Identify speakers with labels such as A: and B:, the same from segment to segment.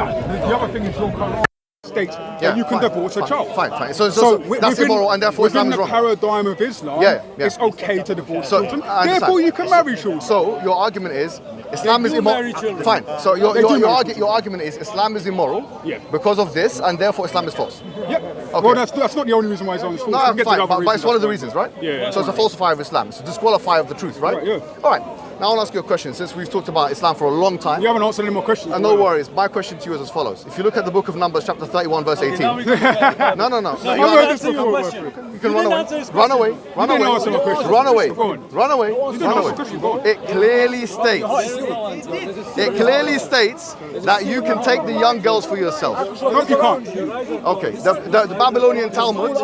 A: that. The other thing is your Quran states that you can divorce a child.
B: Fine. So that's immoral, and therefore Islam is wrong.
A: Within the paradigm of Islam, it's okay to divorce children. Therefore, you can marry children.
B: So your argument is Islam is immoral. Fine. So your argument is Islam is immoral because of this, and therefore Islam is false.
A: Yeah. Okay. Well, that's not the only reason why Islam is false.
B: No, fine, but it's one of the reasons, right?
A: Yeah.
B: So it's a falsifier of Islam. It's a disqualifier of the truth, right?
A: Yeah.
B: All right. Now I want to ask you a question. Since we've talked about Islam for a long time,
A: you haven't answered any more questions.
B: No worries. My question to you is as follows: if you look at the book of Numbers, chapter 31, verse 18. No.
C: You can
B: run away. Run away. Run away. It clearly states that you can take the young girls for yourself.
A: No, you can't.
B: Okay. The Babylonian Talmud,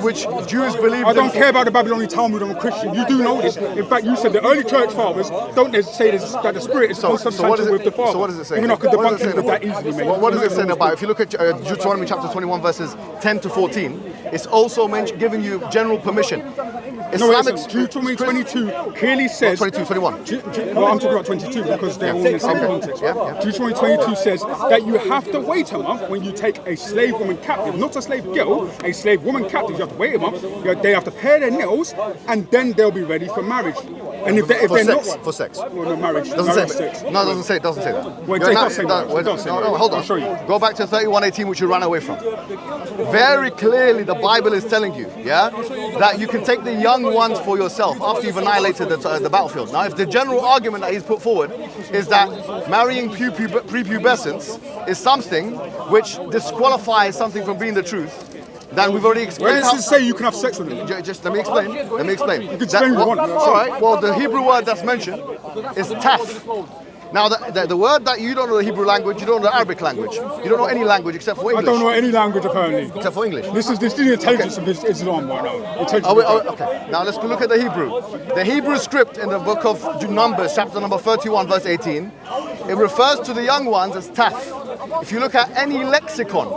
B: which Jews believe.
A: I don't care about the Babylonian Talmud. I'm a Christian. You do know this. In fact, you said the early church fathers don't say this, that the Spirit is consubstantial with the Father.
B: So what does it say?
A: Even I could debunk it that easily, mate.
B: What does it say about? If you look at Deuteronomy chapter 21, verses 10 to 14, it's also giving you general permission.
A: Deuteronomy 22 clearly says...
B: 22, 21.
A: Well, I'm talking about 22 because they're all in the same context. Deuteronomy 22 says that you have to wait a month when you take a slave woman captive, not a slave girl, a slave woman captive. You have to wait a month. They have to pare their nails, and then they'll be ready for marriage. And if they're not
B: for sex.
A: Well, no, marriage.
B: Doesn't say
A: sex.
B: No, it doesn't say that.
A: Well, it does say that.
B: No, hold on.
A: I'll show you.
B: Go back to 31:18, which you ran away from. Very clearly, the Bible is telling you, that you can take the young ones for yourself after you've annihilated the battlefield. Now, if the general argument that he's put forward is that marrying prepubescents is something which disqualifies something from being the truth, then we've already explained.
A: Where does it say you can have sex with them?
B: Just let me explain.
A: You can explain what you want.
B: All right. Well, the Hebrew word that's mentioned is taf. Now, the word that you don't know the Hebrew language, you don't know the Arabic language. You don't know any language except for English.
A: I don't know any language apparently.
B: Except for English.
A: This is the intelligence of Islam right now.
B: Okay. Now let's look at the Hebrew. The Hebrew script in the book of Numbers, chapter number 31, verse 18, it refers to the young ones as taf. If you look at any lexicon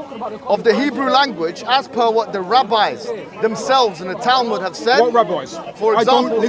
B: of the Hebrew language, as per what the rabbis themselves in the Talmud have said.
A: What rabbis?
B: For example,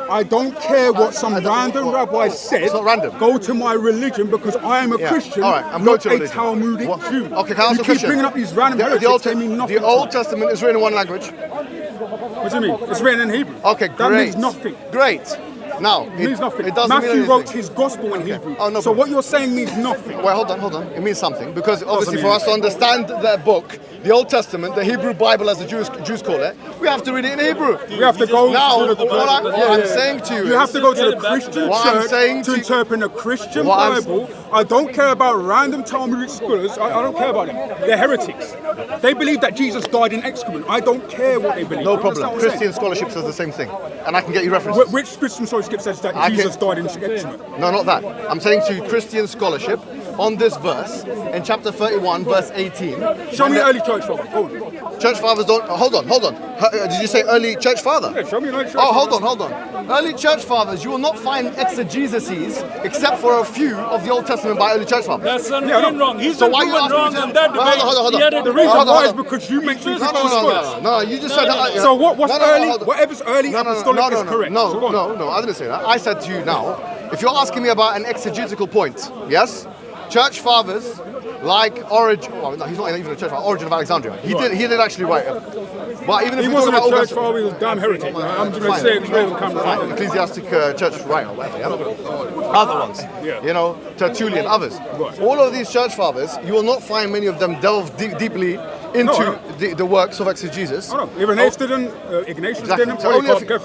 A: I don't care what some random rabbi said.
B: It's not random.
A: Go to my religion because I am a Christian,
B: all right, I'm
A: not
B: going to
A: a Talmudic Jew.
B: Okay, can I ask a question?
A: You keep bringing up these random heretics, they mean nothing.
B: The Old Testament is written in one language.
A: What do you mean? It's written in Hebrew.
B: Okay, great.
A: That means nothing.
B: Great. Now,
A: it means nothing.
B: It doesn't
A: Matthew
B: mean
A: wrote his gospel in Hebrew. So what you're saying means nothing.
B: Well, hold on. It means something. Because obviously for us to understand that book, the Old Testament, the Hebrew Bible as the Jews call it, we have to read it in Hebrew.
A: We have to go
B: now,
A: to
B: I'm saying to you,
A: you have to go to the Christian church to interpret a Christian Bible. I don't care about random Talmudic scholars. I don't care about them. They're heretics. They believe that Jesus died in excrement. I don't care what they believe.
B: No problem. Christian scholarship says the same thing. And I can get you references.
A: Which Christian scholarship says that Jesus died in excrement?
B: No, not that. I'm saying to you Christian scholarship on this verse in chapter 31, verse 18.
A: Show me early church fathers.
B: Church fathers don't. Hold on. Did you say early church father?
A: Yeah, show me early church
B: hold on. Early church fathers, you will not find exegeses except for a few of the Old Testament by early church fathers.
C: That's wrong. He's so why you
B: wrong
C: on that debate.
B: Hold on.
A: The reason why is because you mentioned
B: No, you just said that.
A: So what's early? Whatever's early apostolic is correct.
B: No, I didn't say that. I said to you now, if you're asking me about an exegetical point, yes? Church fathers like Origin, well, no, he's not even a church father, Origin of Alexandria. He did actually write it. But even if
A: he wasn't a church father, he was damn heretic. I'm just going to say it.
B: Ecclesiastic church writer, whatever, other ones, Tertullian, others. Right. All of these church fathers, you will not find many of them delve deeply into the works of exegesis.
A: Irenaeus didn't, Ignatius didn't.
B: So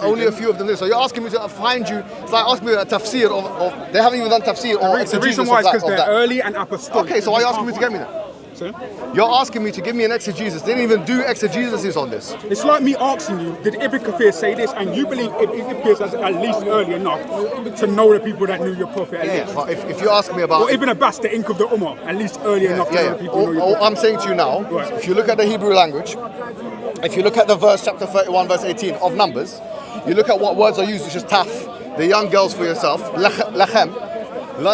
B: only a few of them did. So you're asking me to find you, it's like asking me a tafsir of they haven't even done tafsir or exegesis.
A: The reason why is because they're early and apostolic.
B: Okay, so why are you asking me to get me that?
A: Sorry?
B: You're asking me to give me an exegesis. They didn't even do exegesis on this.
A: It's like me asking you, did Ibn Kathir say this? And you believe Ibn Kathir was at least early enough to know the people that knew your prophet at least.
B: But if you ask me about...
A: Or Ibn Abbas, the ink of the Ummah, at least early enough to know the people who know your prophet.
B: I'm saying to you now, if you look at the Hebrew language, if you look at the verse, chapter 31, verse 18 of Numbers, you look at what words are used, which is taf, the young girls for yourself, lachem,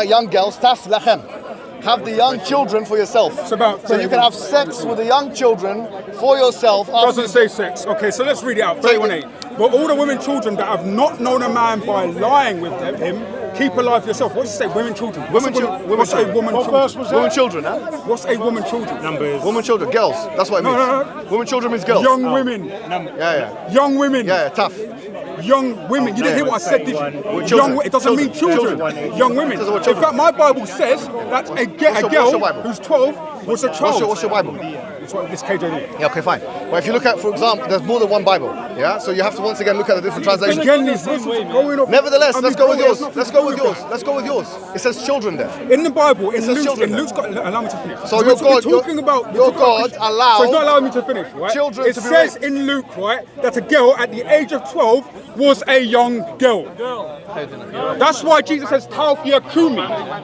B: young girls, taf, lachem. Have the young children for yourself. So you can have sex with the young children for yourself.
A: Doesn't say sex. Okay, so let's read it out. 31:8. But all the women children that have not known a man by lying with him Keep alive yourself. What does it say? Women, children.
B: Women,
A: What's a woman, children?
B: Women, children, huh?
A: What's a woman, children?
C: Numbers.
B: Women, children, girls. That's what it means.
A: No.
B: Women, children means girls.
A: Young women.
B: Yeah.
A: Young women.
B: Yeah, tough.
A: Young women. You didn't hear what I said, did you?
B: Children.
A: It doesn't mean children. Young women. In fact, my Bible says that a girl who's 12 was a child.
B: What's your Bible?
A: It's KJV.
B: Yeah, okay, fine. Well, if you look at, for example, there's more than one Bible, yeah? So you have to once again look at the different translations.
A: Again, this is going off.
B: Nevertheless, let's go with yours. Let's go with yours. It says children there.
A: In the Bible,
B: It says children.
A: Luke's got, allow me to finish.
B: So your God allows
A: So it's not allowing me to finish, right?
B: children
A: it
B: to be
A: says
B: raped.
A: in Luke, right, that a girl at the age of 12 was a young girl. That's why Jesus says, Tawfiya Kumi,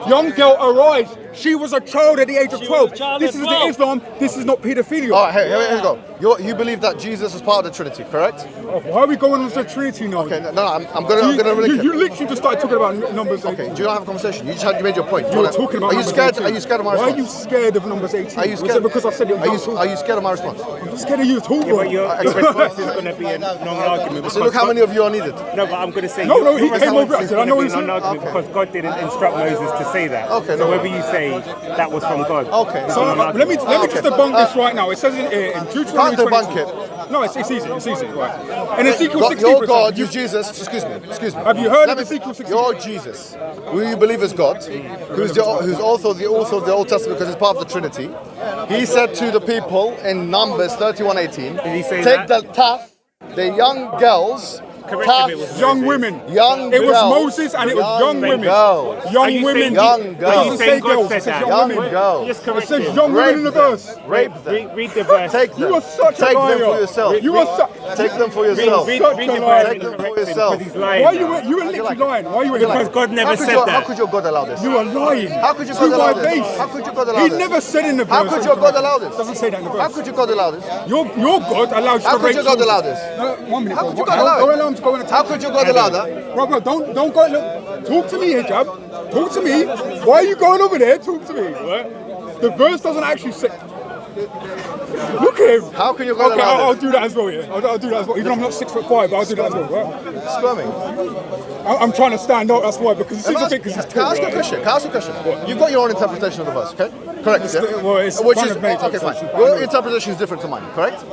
A: young girl arise. She was a child at the age of 12. This is the Islam, this is not pedophilia.
B: All right, here we go. You believe that Jesus is part of the Trinity, correct?
A: Why are we going on to the Trinity now?
B: Okay, no, I'm gonna link it.
A: You literally just started talking about numbers 18.
B: Okay, do you not have a conversation? You made your point.
A: You were talking about
B: Are you
A: numbers
B: scared?
A: 18.
B: Are you scared of my
A: Why
B: response?
A: are you scared of numbers 18?
B: Are you scared?
A: Was it because I said it?
B: Are you scared of my response?
A: I'm scared of you talking.
C: But your response is going to be a non-argument.
B: So look how many of you are needed.
C: No, but I'm going to say
A: No, he
C: your
A: came over
C: response is
A: and I
C: going
A: know
C: to be
A: he's
C: a non-argument because God didn't instruct Moses to say that.
B: Okay,
C: so
B: no.
C: whether you say that was from God.
B: Okay.
A: So let me just debunk this right now. It says in Deuteronomy
B: Can't debunk
A: 22. No, it's easy. It's easy. Right. In Ezekiel 16,
B: Your God, you Jesus. Excuse me.
A: Have you heard of Ezekiel 16?
B: Your Jesus, who you believe is God, who's also the author of the Old Testament because he's part of the Trinity. He said to the people in Numbers 31:18,
C: he say
B: take
C: that?
B: the tough, the young girls.
C: Correct if it was
A: Young women.
B: Young
A: It was
B: girls.
A: Moses and it was young women.
B: Girls.
C: Are
A: Young
C: you
A: women.
C: saying-
B: Young
A: It
B: girls.
A: doesn't say
C: God
A: girls.
C: said
A: It says
C: that?
A: young
B: Young
A: women.
B: girls.
C: Just
A: It
C: correct
A: says
C: him.
A: young women in the
B: Rape them.
A: verse.
B: Rape them.
C: Read the verse.
B: Take them.
A: You are such a
B: Take them
A: liar.
B: for yourself.
A: You are
B: Take them for yourself.
C: Read
A: such
C: the
A: a
C: verse
A: liar.
C: and
B: Take them for
C: correct him
B: yourself.
C: because he's lying.
A: Why you were literally lying? Why you were
C: Because God never said
B: How
C: that.
B: could your God allow this?
A: You are lying.
B: How could your
A: To
B: God
A: my
B: allow this?
A: face.
B: How could your God allow
A: He
B: this?
A: never said in the verse.
B: How could your God allow this?
A: Doesn't say that in the verse.
B: How could your God allow this?
A: Your God allows you
B: How
A: to
B: could
A: rape
B: your God
A: children.
B: allow this?
A: No, 1 minute,
B: How
A: bro.
B: could your God allow it?
A: Don't allow him to go and attack.
B: How could your God allow that?
A: Bro, don't go. Look, talk to me, Hijab. Talk to me. Why are you going over there? Talk to me. Right? The verse doesn't actually say. Look at him.
B: How can your God
A: Okay,
B: allow
A: I'll
B: this?
A: do that as well. Yeah, I'll do that as well. Even though I'm not 6'5", but I'll do that as well. Right?
B: Squirming.
A: I'm trying to stand out. That's why, because it seems a bit because it's
B: Can I ask you a
A: right?
B: question? Can I ask you a question? You've got your own interpretation of the verse, okay? Correct. Yeah?
A: Well, it's
B: Which
A: one
B: is
A: of many
B: okay, fine.
A: interpretations, but
B: Your
A: I know.
B: interpretation is different to mine, correct?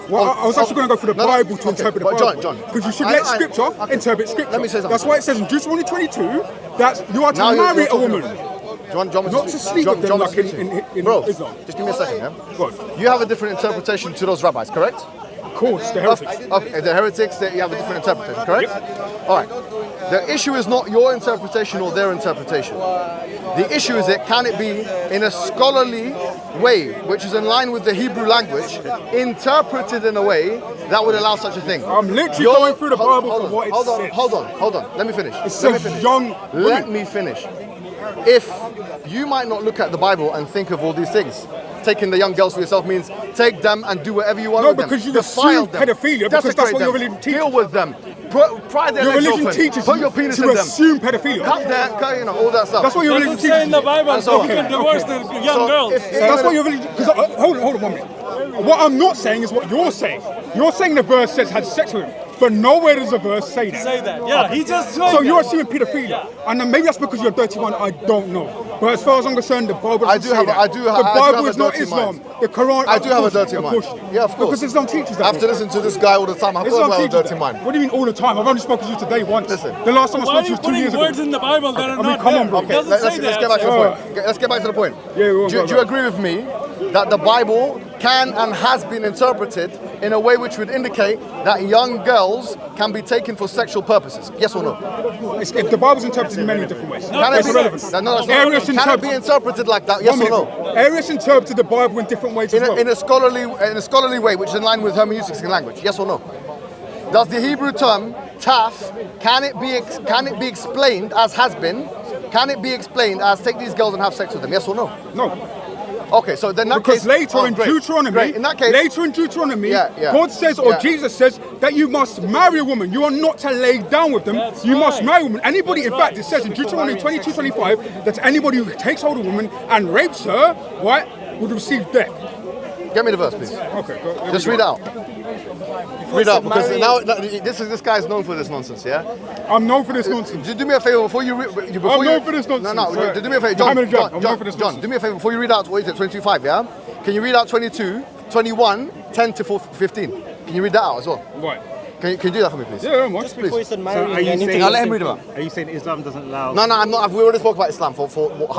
A: Well, I was actually going to go for the
B: No, no,
A: Bible to
B: okay,
A: interpret the
B: but
A: Bible.
B: John,
A: Because you should
B: I-
A: let
B: I-
A: Scripture
B: okay.
A: interpret Scripture.
B: Let me say something.
A: That's why it says in Deuteronomy 22 that you are to
B: Now
A: marry a
B: talking
A: woman.
B: about- Do you want me
A: Not to sleep with them
B: John,
A: like in
B: Bro,
A: Islam.
B: just give me a second, yeah?
A: Go on.
B: You have a different interpretation to those rabbis, correct?
A: Of course, the heretics.
B: Okay, the heretics, you have a different interpretation, correct? All right. The issue is not your interpretation or their interpretation. The issue is can it be in a scholarly way, which is in line with the Hebrew language, interpreted in a way that would allow such a thing?
A: I'm literally going through the Bible for what it says.
B: Hold on. Let me finish.
A: It says young
B: Let
A: women.
B: me finish. If you might not look at the Bible and think of all these things, taking the young girls for yourself means take them and do whatever you want
A: No,
B: with them.
A: because you
B: Defile
A: assume
B: them.
A: pedophilia because that's
B: Desecrate
A: what your
B: them.
A: religion teaches.
B: Deal with them. Pry their
A: Your
B: legs
A: religion
B: open.
A: teaches
B: Put
A: you
B: your penis
A: to
B: in them.
A: assume pedophilia.
B: Cut, you know, all that stuff.
A: That's what your religion
D: Doesn't
A: teaches
D: say in the
A: you.
D: Bible that
B: So-
D: you can divorce the young
B: So
D: girls.
B: if-
A: So that's what your religion. Because hold on 1 minute. What I'm not saying is what you're saying. You're saying the verse says had sex with him, but nowhere does the verse say that.
D: Say that. Yeah, he just said
A: So
D: that.
A: you're assuming pedophilia, and then maybe that's because you're a dirty one. I don't know. But as far as I'm concerned, the Bible
B: I
A: doesn't
B: do
A: say
B: have a-
A: that.
B: I do ha-
A: The
B: I do
A: Bible
B: have a
A: is not
B: dirty
A: Islam.
B: mind.
A: The Quran.
B: I do have a
A: of course,
B: dirty
A: of
B: mind.
A: course.
B: Yeah, of course.
A: Because Islam teaches that.
B: After listening to this guy all the time, I
A: Islam
B: thought I have a
A: teaches
B: dirty
A: that.
B: mind.
A: What do you mean all the time? I've only spoken to you today once.
B: Listen.
A: The last time I
D: Why
A: spoke
D: are
A: to you
D: you
A: was 2
D: putting
A: years
D: words
A: ago.
D: in the Bible that are
A: mean,
D: not
A: come
D: there?
A: on, bro.
D: It doesn't
B: Let's
D: say
B: get
D: that.
B: back to the point. Let's get back to the point.
A: Yeah, go on,
B: do
A: go
B: you
A: on.
B: agree with me that the Bible can and has been interpreted in a way which would indicate that young girls can be taken for sexual purposes? Yes or no?
A: The Bible's interpreted in many different ways.
B: Can it
A: That's
B: be,
A: irrelevant.
B: no, that's
A: Arius
B: not, can it be interpreted like that? Yes or no?
A: Arius interpreted the Bible in different ways as well.
B: In a scholarly way, which is in line with hermeneutics in language. Yes or no? Does the Hebrew term taf can it be explained as has been? Can it be explained as take these girls and have sex with them? Yes or no?
A: No.
B: Okay, so then that
A: Because
B: case,
A: later in
B: great,
A: Deuteronomy,
B: great. In that case, Yeah.
A: God says, or
B: Yeah.
A: Jesus says, that you must marry a woman. You are not to lay down with them.
D: That's
A: you must
D: right.
A: marry a woman. Anybody,
D: That's
A: in fact,
D: right.
A: it says in Deuteronomy 22:25 that anybody who takes hold of a woman and rapes her, right, would receive death.
B: Get me the verse, please.
A: Okay,
B: Just read out. Read out, because now this guy's known for this nonsense, yeah?
A: I'm known for this nonsense.
B: Do me a favor before you read.
A: I'm known for this nonsense.
B: No, do me a favor, John.
A: Mohammed Hijab, I'm known for this
B: John,
A: nonsense.
B: do me a favor before you read out, what is it, 22:5, yeah? Can you read out 22, 21, 10 to 15? Can you read that out as well?
A: Right.
B: Can you do that for me, please?
A: Yeah, I'm
E: Just before you said
C: So
E: marrying,
C: are you
E: anything
C: saying?
B: I'll let him read it out.
C: Are you saying Islam doesn't allow?
B: No, I'm not. We already spoke about Islam for half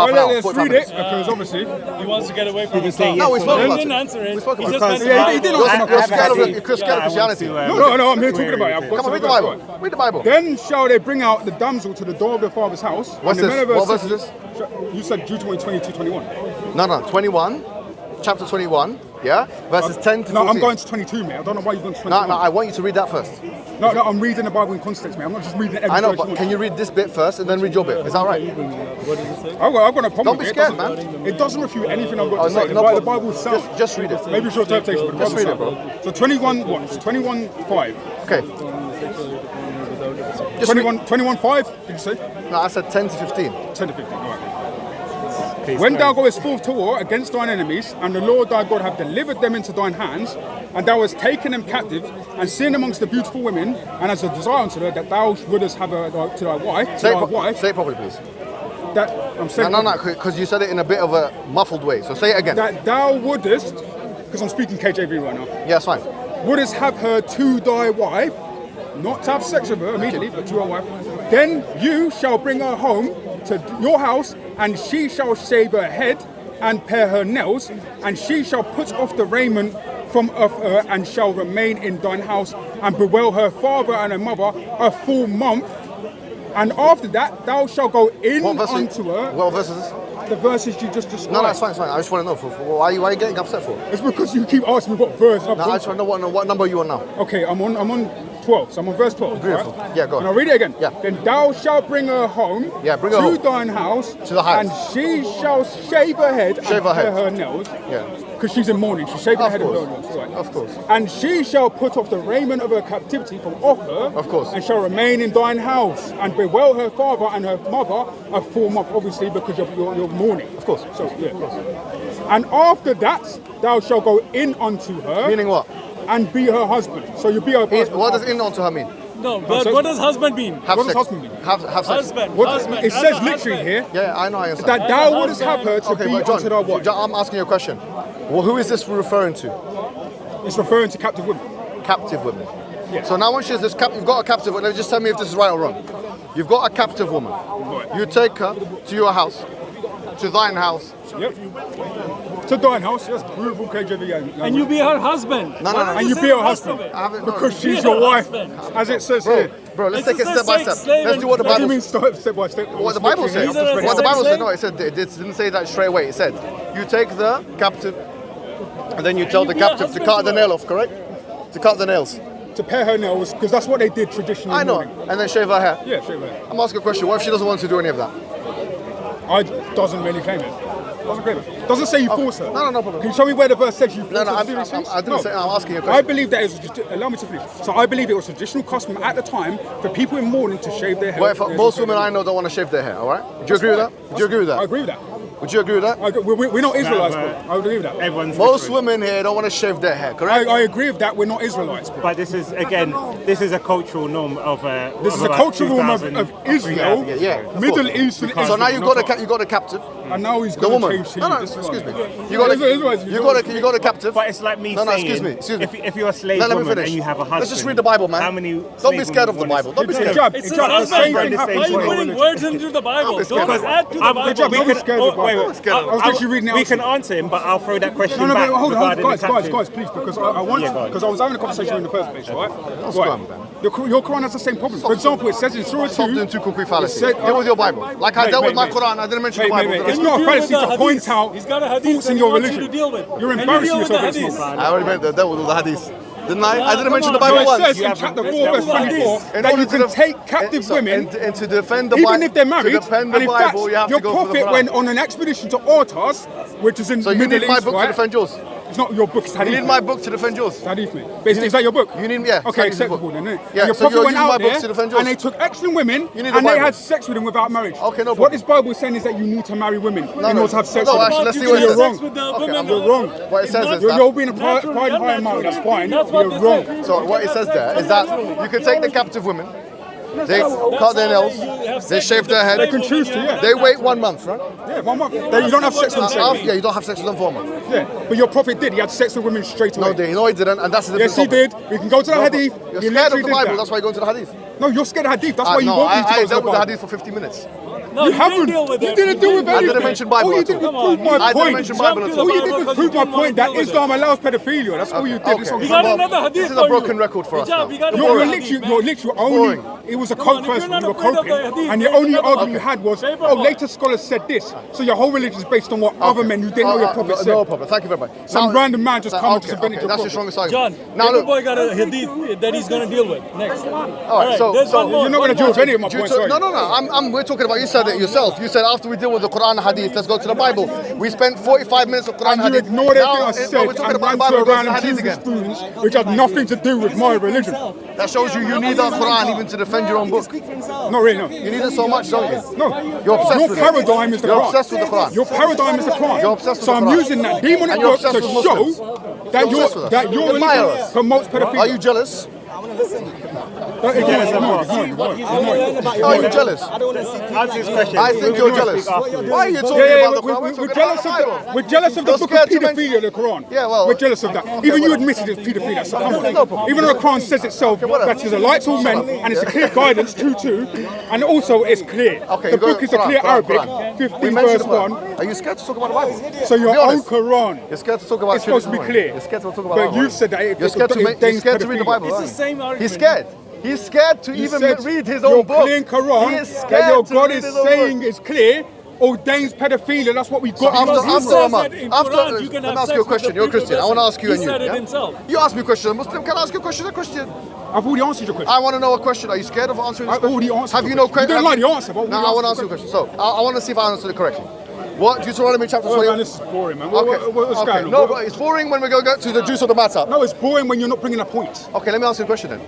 B: an hour.
A: Let's
B: 45
A: read it,
B: minutes.
A: because obviously...
D: He wants to get away from
C: Did you say
D: Islam.
C: yes
B: No, we
C: or
B: spoke
C: no?
B: about
D: He didn't
B: it.
D: answer it.
B: We spoke
D: He
B: about
D: just
B: it.
D: meant
A: Yeah, he
D: to
A: didn't
D: lie.
A: answer my
B: You're
A: question.
B: scared of
C: hadith.
B: Christianity.
A: No, I'm here talking about it.
B: Come on, read the Bible. Read the Bible.
A: Then shall they bring out the damsel to the door of their father's house.
B: What's
A: and the
B: this?
A: men of her
B: What verse is
A: city- You said Deuteronomy 22:21.
B: No, 21, chapter 21, yeah? Verses 10 to 14.
A: No, I'm going to 22, mate. I don't know why you've gone to 21.
B: No, I want you to read that first.
A: No, I'm reading the Bible in context, mate. I'm not just reading every
B: I know,
A: verse
B: but
A: you
B: can you read this bit first and then read your bit? Is that right?
A: I've got a problem
B: Don't
A: with
B: be
A: it.
B: scared,
A: It doesn't-
B: man.
A: It doesn't refute anything I've got
B: Oh,
A: to say.
B: no
A: The
B: problem.
A: Bible is sound.
B: Just read it.
A: Maybe it's your interpretation, but the
B: Just
A: Bible's
B: read it,
A: sound. So 21 what? It's 21:5.
B: Okay. Just
A: 21:5, did you say?
B: No, I said 10 to 15.
A: 10 to 15, all right. When thou goest forth to war against thine enemies, and the Lord thy God have delivered them into thine hands, and thou hast taken them captive, and seen amongst the beautiful women, and as a desire unto her, that thou wouldest have her to thy wife,
B: Say it properly, please.
A: that I'm saying
B: No, because you said it in a bit of a muffled way. So say it again.
A: that thou wouldest, because I'm speaking KJV right now,
B: Yeah, it's fine.
A: wouldest have her to thy wife, not to have sex with her immediately, but to her wife, then you shall bring her home to your house, and she shall shave her head and pare her nails, and she shall put off the raiment from off her, and shall remain in thine house, and bewail her father and her mother a full month. And after that, thou shalt go in
B: What verse?
A: unto her.
B: What verse is this?
A: The verses you just described.
B: No, it's fine, it's fine. I just want to know. Why are you getting upset for?
A: It's because you keep asking me what verse.
B: No, I just want to know what number you on now.
A: Okay, I'm on 12, so I'm on verse 12.
B: Beautiful.
A: Right?
B: Yeah, go on.
A: And I'll read it again.
B: Yeah.
A: Then thou shalt bring her home
B: Yeah, bring her
A: to
B: home.
A: thine house,
B: To the house.
A: and she shall shave her head
B: Shave
A: and
B: her
A: pare
B: head.
A: her nails.
B: Yeah.
A: Because she's in mourning. She's shaving her
B: Of
A: head and
B: course.
A: her nails. Right.
B: Of course.
A: And she shall put off the raiment of her captivity from off her.
B: Of course.
A: And shall remain in thine house, and bewail her father and her mother a full month, obviously, because you're mourning.
B: Of course.
A: So, yeah. And after that, thou shalt go in unto her.
B: Meaning what?
A: And be her husband. So you be her husband.
B: What does in onto her mean?
D: No, but what does husband mean?
B: Have
A: What does
B: sex.
A: husband mean?
B: Have sex.
D: Husband.
A: What
D: husband.
A: it
D: as
A: says
D: a
A: literally
D: husband.
A: here
B: Yeah, I know, I understand.
A: that thou wouldest have her to
B: Okay,
A: be
B: but
A: unto thy wife.
B: John, I'm asking you a question. Well, who is this referring to?
A: It's referring to captive women.
B: Captive women.
A: Yeah.
B: So now once she's this you've got a captive woman, just tell me if this is right or wrong. You've got a captive woman. You take her to your house, to thine house.
A: Yep. To thine house, yes, beautiful KJV.
D: And you be her husband.
B: No.
A: And you be her husband. Because she's your wife, as it says here.
B: Bro, let's
D: It's
B: take it
D: just
B: step by
D: like
B: step.
D: slave
B: Let's do what the
A: What do you
B: Bible
A: mean step by step?
B: What the Bible said.
D: These are
B: What the Bible said.
D: slave?
B: No, it didn't say that straight away. It said you take the captive, and then you tell the
D: you be a
B: captive to
D: husband
B: cut
D: to
B: the
D: her.
B: nail off. Correct? To cut the nails.
A: To pare her nails, because that's what they did traditionally.
B: I
A: in
B: know.
A: mourning.
B: And then shave her hair.
A: Yeah, sure. Man.
B: I'm asking a question. What if she doesn't want to do any of that?
A: Doesn't really claim it. Doesn't claim it. Doesn't say you force her.
B: No problem.
A: Can you show me where the verse says you force
B: No,
A: her to do these things?
B: I didn't say. I'm asking you a
A: I
B: question.
A: believe that it was, allow me to finish. So I believe it was traditional custom at the time for people in mourning to shave their hair.
B: Well, if most women I know don't want to shave their hair. All right? Would you agree with that? Would you agree with
A: I
B: that?
A: agree with that.
B: Would you agree with that?
A: We're not Israelites, bro.
C: but
A: I would agree with that.
C: Everyone's
B: Most
C: different.
B: women here don't want to shave their hair. Correct?
A: I agree with that. We're not Israelites, bro.
C: But this is a cultural norm of.
A: This is a
C: about
A: cultural norm of
C: 2000
A: Israel,
B: Yeah, of
A: Middle
B: course.
A: Eastern Israel.
B: So now you got a captive.
A: and now he's
B: The
A: going to
B: woman.
A: change to
B: No,
A: you.
B: no,
A: This is
B: excuse
A: what-
B: me.
A: Yeah,
B: You got
A: Israelites,
B: you got a captive.
C: But it's like me
B: No,
C: saying,
B: excuse me.
C: if you're a slave
B: Let me
C: woman
B: finish.
C: and you have a husband,
B: Let's just read the Bible, man.
C: How many?
B: Don't be scared of the Bible. Don't be scared.
A: Hijab,
D: It's
A: hijab,
D: his
A: the same
D: husband.
A: thing
C: Why
D: Why are you
A: happens.
D: putting words into the Bible?
B: be scared
D: Don't
B: of it.
D: add to the
A: I'm
D: Bible.
A: scared of it.
C: Wait,
A: I was literally reading it
C: we
A: out
C: can
A: to you.
C: answer him, but I'll throw that question
A: No,
C: back.
A: but hold on,
C: regarding the
A: guys,
C: captive.
A: please, because I want,
C: Yeah, go on.
A: because I was having a conversation in the first place, right?
B: go on, man.
A: Your Quran has the same problem. For example, it says in Surah 2.
B: Stop doing too quick fallacy.
A: it said-
B: Deal with your Bible. Like I
A: Wait,
B: dealt with my
A: wait.
B: Quran, I didn't mention the
A: Wait,
B: Bible.
A: wait,
B: because
A: it's
D: You
A: not a
D: deal
A: fallacy
D: with
A: to
D: the
A: point
D: hadith.
A: out
D: He's got a hadith
A: faults in
D: that
A: your
D: he wants you
A: religion.
D: to deal with.
A: You're
D: And you
A: embarrassing
D: deal with
A: yourself
D: the
A: against
D: hadith.
B: I already meant the devil with the hadith. Didn't I? I didn't
D: come
B: mention
D: on.
B: the Bible
A: So it
B: once.
A: says
C: You
A: in
C: haven't-
A: chapter
C: let's
A: 4,
C: deal
A: verse
C: with
A: 24,
B: In
A: that
B: order
A: you can
B: to
A: take captive women,
B: and to defend the
A: even
B: Bible,
A: if they're married.
B: to defend the
A: And in fact,
B: Bible, you have
A: your
B: to go for the
A: prophet
B: Quran.
A: went on an expedition to Ortas, which is in
B: So you
A: Middle
B: need my
A: East,
B: book to
A: right?
B: defend yours.
A: It's not your book, it's hadith.
B: You need my book to defend yours.
A: It's hadith, mate. But is that your book?
B: You need, yeah.
A: Okay,
B: it's hadith
A: acceptable
B: book.
A: then, innit?
B: Yeah,
A: Your
B: so
A: prophet
B: you're
A: went
B: using my
A: out
B: books to
A: there
B: defend yours.
A: and they took excellent women
B: You need
A: and
B: the
A: they
B: Bible.
A: had sex with them without marriage.
B: Okay, no problem.
A: What this Bible is saying is that you need to marry women in order to have sex
B: No,
A: with
B: actually,
A: them.
B: let's see
D: You
B: what it
D: can
B: says.
A: You're
D: have sex with the
B: Okay,
D: women,
A: You're wrong.
B: What it says is
A: You're
B: that.
A: being a pride high marriage, that's fine.
D: That's what
A: You're
D: they
A: wrong.
D: say.
B: So what it says there is that you can take the captive women, they cut their nails, they shave their head,
A: They can choose to, yeah.
B: they wait 1 month, right?
A: Yeah, 1 month. You don't have sex with them.
B: Yeah, you don't have sex with them for a month.
A: Yeah, but your prophet did. He had sex with women straight away.
B: No, he didn't, and that's the
A: Yes, he
B: difference.
A: did. We can go to the hadith.
B: You're
A: He
B: scared of
A: literally
B: the
A: did
B: Bible,
A: that.
B: that's why you're going to the hadith.
A: No, you're scared of hadith. That's why you
B: No,
A: won't need to
B: I
A: go to the
B: dealt with the
A: Bible.
B: hadith for 50 minutes.
D: No,
A: You
D: you
A: haven't.
D: didn't deal with
A: You
D: it.
A: didn't deal with
B: I
A: anything.
B: didn't mention Bible
A: All you
B: at
A: did
B: all.
A: was
D: Come on.
A: prove my
B: I didn't
A: point.
B: mention Bible at all.
A: All you did was prove my point that Islam allows pedophilia. That's all you did. This
B: Okay.
D: You
A: one-
D: got another hadith
B: This is
D: for
B: a broken
D: you.
B: record for us
D: Hijab,
B: now.
D: you got
A: You're
D: another
A: literally,
D: hadith,
A: you're
D: man.
A: literally only.
B: boring.
A: It was a
D: Come on,
A: cope
D: if you're
A: first when
D: not
A: you were
D: afraid of
A: coping,
D: the hadith,
A: and the
D: there's
A: only
D: another
A: argument you
D: one.
A: had was,
D: Paper
A: oh,
D: one.
A: later scholars said this. So your whole religion is based on what other men who didn't know your prophet said.
B: No problem, thank you very much.
A: Some random man just come up to
B: okay,
A: Benedict
B: that's
A: Prophet.
B: your strongest
D: John,
B: argument. Now
D: every
B: look,
D: boy got a hadith that he's going to deal with next.
B: all right, so
D: there's one more.
A: You're not going to deal with any of my points, sorry.
B: no, we're talking about, you said it yourself. You said after we deal with the Quran and Hadith, let's go to the Bible. We spent 45 minutes of Quran and
A: And you
B: Hadith.
A: ignored everything
B: Now,
A: I said
B: we're talking
A: and
B: about
A: ran
B: the Bible,
A: to
B: goes
A: around
B: to
A: and
B: Hadith
A: Jesus
B: again.
A: spoons, which had nothing to do with my religion.
B: That shows you need the Quran even to defend your own book.
A: Not really, no.
B: You need it so much, don't you?
A: No,
B: You're obsessed
A: your
B: with
A: paradigm
B: it.
A: is the
B: You're
A: Quran.
B: obsessed with the Quran.
A: Your paradigm is the Quran.
B: You're obsessed with
A: so
B: the
A: I'm
B: Quran.
A: using that demonic
B: And you're
A: book to
B: obsessed with Muslims.
A: show
B: You're obsessed with us.
A: that your
B: Admire
A: religion
B: us.
A: promotes pedophilia.
B: Are you jealous?
A: Don't ignore it, ignore it,
B: Are you jealous?
C: Answer his question.
B: I think you're jealous. Why are you talking about the Quran?
A: we're jealous of the, we're jealous of the
B: You're
A: book of
B: scared to mention-
A: paedophilia, the Quran.
B: Yeah, well-
A: we're jealous of that. Even you admitted it's paedophilia, so come on.
B: No problem.
A: Even though the Quran says itself
B: whatever.
A: that it's a light to all men and it's a clear guidance, 2:2, and also it's clear.
B: Okay,
A: The
B: go-
A: book is a
B: Quran,
A: clear
B: Quran,
A: Arabic,
B: Quran.
A: 15
B: We mentioned
A: verse
B: the Quran.
A: 1.
B: Are you scared to talk about the Bible?
A: So your
B: Be
A: own
B: honest.
A: Quran
B: You're scared to talk about
A: is supposed to be
B: Trinity.
A: clear.
B: You're scared to talk about
A: But
B: that,
A: you've
B: right?
A: said that
B: You're scared to read the Bible.
D: It's the
B: right?
D: same argument.
B: He's scared. He's scared to
A: You
B: even
A: said
B: read his
A: your
B: own book.
A: clear Quran
B: He is
A: that
B: scared
A: your
B: to
A: God
B: read
A: is
B: his own
A: saying
B: book.
A: is clear ordains pedophilia. That's what we got.
B: after-
A: in
D: He
B: after
D: says
B: Ramadan,
D: that in
B: after-
D: Quran, you can
B: let me
D: have
B: ask
D: sex
B: you a
D: with
B: question.
D: the
B: You're a
D: people
B: Christian. I
D: that
B: want to
D: say-
B: ask you and
D: He
B: you.
D: said it
B: yeah?
D: himself.
B: You asked me a question. A Muslim, can I ask you a question? A Christian.
A: I've already answered your question.
B: I want to know a question. Are you scared of answering this
A: I
B: question?
A: already answered
B: Have
A: the
B: you no
A: question. You don't like the answer, but
B: No,
A: we
B: I want to
A: answered
B: answer
A: the
B: the question. So, I want to see if I answered it correctly. What? Deuteronomy chapter
A: Oh,
B: 20.
A: man, this is boring, man.
B: Okay.
A: What's
B: okay.
A: going on?
B: No, but it's boring when we go to the juice of the matter.
A: No, it's boring when you're not bringing a point.
B: Okay, let me ask you a question then.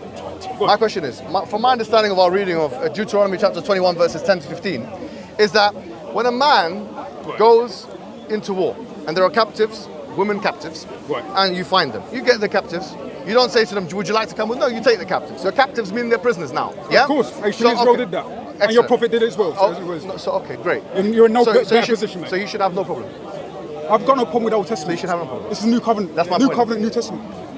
B: My question is, from my understanding of our reading of Deuteronomy chapter 21 verses 10 to 15, is that when a man goes into war and there are captives, women captives,
A: Right.
B: and you find them, you get the captives. You don't say to them, would you like to come with? No, you take the captives. So captives mean they're prisoners now. Yeah?
A: Of course, Ancient Israel did that. And your prophet did it as well. So it was-
B: So okay, great.
A: You're in no better
B: you should,
A: position, mate.
B: So you should have no problem.
A: I've got no problem with the Old Testament.
B: So you should have no problem.
A: This is New Covenant.
B: That's my
A: New
B: point.
A: Covenant, New Testament.